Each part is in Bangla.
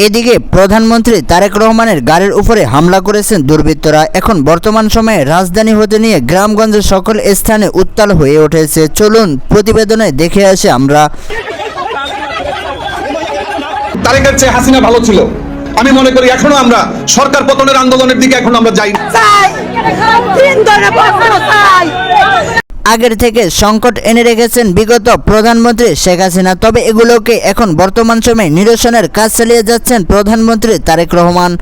এদিকে প্রধানমন্ত্রী তারেক রহমানের গাড়ির উপরে হামলা করেছেন দুর্বৃত্তরা। এখন বর্তমান সময়ে রাজধানী হতে নিয়ে গ্রামগঞ্জের সকল স্থানে উত্তাল হয়ে উঠেছে। চলুন প্রতিবেদনে দেখে আসি আমরা। তারেকের চেয়ে হাসিনা ভালো ছিল। আমি মনে করি এখনো আমরা সরকার পতনের আন্দোলনের দিকে এখন আমরা যাই। আগের থেকে সংকট এনে রেখেছেন বিগত প্রধানমন্ত্রী শেখ হাসিনা, তবে এগুলোকে এখন বর্তমান সময়ে নিরসনের কাজ চালিয়ে যাচ্ছেন প্রধানমন্ত্রী তারেক রহমান।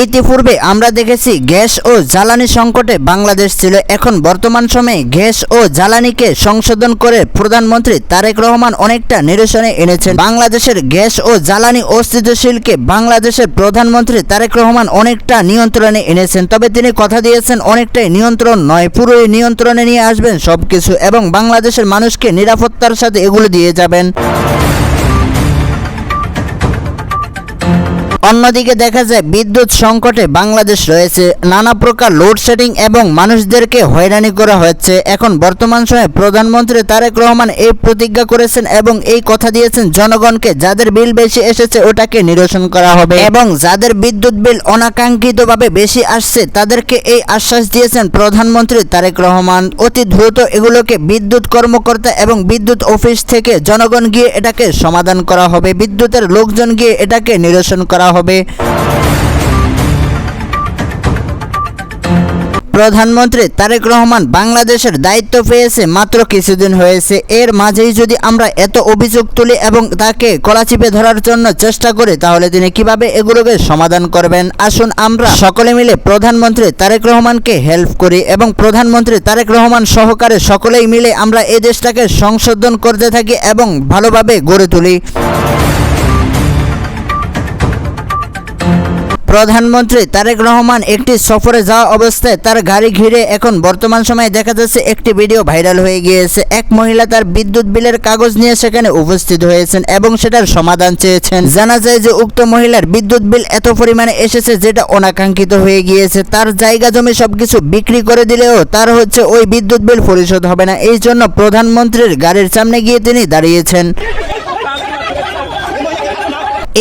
ইতিপূর্বে আমরা দেখেছি গ্যাস ও জ্বালানি সংকটে বাংলাদেশ ছিল। এখন বর্তমান সময়ে গ্যাস ও জ্বালানিকে সংশোধন করে প্রধানমন্ত্রী তারেক রহমান অনেকটা নিরসনে এনেছেন। বাংলাদেশের গ্যাস ও জ্বালানি অস্থিতিশীলকে বাংলাদেশের প্রধানমন্ত্রী তারেক রহমান অনেকটা নিয়ন্ত্রণে এনেছেন। তবে তিনি কথা দিয়েছেন অনেকটাই নিয়ন্ত্রণ নয়, পুরোই নিয়ন্ত্রণে নিয়ে আসবেন সবকিছু এবং বাংলাদেশের মানুষকে নিরাপত্তার সাথে এগুলো দিয়ে যাবেন। অন্যদিকে দেখা যায় বিদ্যুৎ সংকটে বাংলাদেশ রয়েছে, নানা প্রকার লোডশেডিং এবং মানুষদেরকে হয়রানি করা হচ্ছে। এখন বর্তমান সময়ে প্রধানমন্ত্রী তারেক রহমান এই প্রতিজ্ঞা করেছেন এবং এই কথা দিয়েছেন জনগণকে, যাদের বিল বেশি এসেছে ওটাকে নিরসন করা হবে এবং যাদের বিদ্যুৎ বিল অনাকাঙ্ক্ষিতভাবে বেশি আসছে তাদেরকে এই আশ্বাস দিয়েছেন প্রধানমন্ত্রী তারেক রহমান। অতি দ্রুত এগুলোকে বিদ্যুৎ কর্মকর্তা এবং বিদ্যুৎ অফিস থেকে জনগণ গিয়ে এটাকে সমাধান করা হবে, বিদ্যুতের লোকজন গিয়ে এটাকে নিরসন করা হবে। প্রধানমন্ত্রী তারেক রহমান বাংলাদেশের দায়িত্ব পেয়েছে মাত্র কিছুদিন হয়েছে। এর মাঝেই যদি আমরা এত অভিযোগ তুলি এবং তাকে কলাচিপে ধরার জন্য চেষ্টা করি, তাহলে তিনি কিভাবে এগুলোকে সমাধান করবেন? আসুন আমরা সকলে মিলে প্রধানমন্ত্রী তারেক রহমানকে হেল্প করি এবং প্রধানমন্ত্রী তারেক রহমান সহকারে সকলেই মিলে আমরা এই দেশটাকে সংশোধন করতে থাকি এবং ভালোভাবে গড়ে তুলি। প্রধানমন্ত্রী তারেক রহমান একটি সফরে যাওয়া অবস্থায় তার গাড়ি ঘিরে এখন বর্তমান সময়ে দেখা যাচ্ছে একটি ভিডিও ভাইরাল হয়ে গিয়েছে। এক মহিলা তার বিদ্যুৎ বিলের কাগজ নিয়ে সেখানে উপস্থিত হয়েছেন এবং সেটার সমাধান চেয়েছেন। জানা যায় যে উক্ত মহিলার বিদ্যুৎ বিল এত পরিমাণে এসেছে যেটা অনাকাঙ্ক্ষিত হয়ে গিয়েছে। তার জায়গা জমি সবকিছু বিক্রি করে দিলেও তার ওই বিদ্যুৎ বিল পরিশোধ হবে না। এই জন্য প্রধানমন্ত্রীর গাড়ির সামনে গিয়ে তিনি দাঁড়িয়েছেন।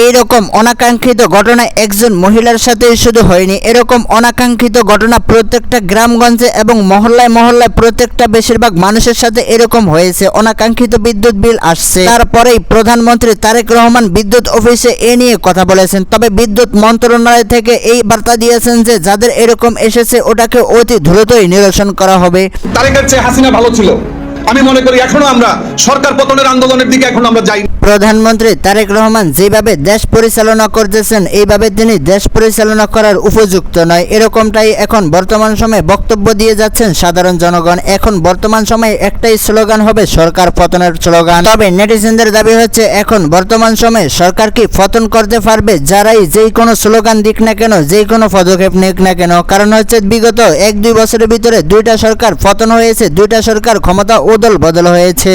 এইরকম অনাকাঙ্ক্ষিত ঘটনা একজন মহিলার সাথেই শুধু হয়নি, এরকম অনাকাঙ্ক্ষিত ঘটনা প্রত্যেকটা গ্রামগঞ্জে এবং মহল্লায় মহল্লায় প্রত্যেকটা বেশিরভাগ মানুষের সাথে এরকম হয়েছে। অনাকাঙ্ক্ষিত বিদ্যুৎ বিল আসছে, তারপরেই প্রধানমন্ত্রী তারেক রহমান বিদ্যুৎ অফিসে এ নিয়ে কথা বলেছেন। তবে বিদ্যুৎ মন্ত্রণালয় থেকে এই বার্তা দিয়েছেন যে যাদের এরকম এসেছে ওটাকে অতি দ্রুতই নিরসন করা হবে। তারেকের চেয়ে হাসিনা ভালো ছিল। আমি মনে করি এখনো আমরা সরকার পতনের আন্দোলনের দিকে এখন আমরা যাই। প্রধানমন্ত্রী তারেক রহমান যেভাবে দেশ পরিচালনা করতেছেন এইভাবে তিনি দেশ পরিচালনা করার উপযুক্ত নয়, এরকমটাই এখন বর্তমান সময়ে বক্তব্য দিয়ে যাচ্ছেন সাধারণ জনগণ। এখন বর্তমান সময়ে একটাই স্লোগান হবে সরকার পতনের স্লোগান। তবে নেটিজেনদের দাবি হচ্ছে এখন বর্তমান সময়ে সরকার কি পতন করতে পারবে যারাই যেই কোনো স্লোগান দিক না কেন, যেই কোনো পদক্ষেপ নিক না কেন। কারণ হচ্ছে বিগত 1-2 বছরের ভিতরে দুইটা সরকার পতন হয়েছে, দুইটা সরকার ক্ষমতা ওদল বদল হয়েছে।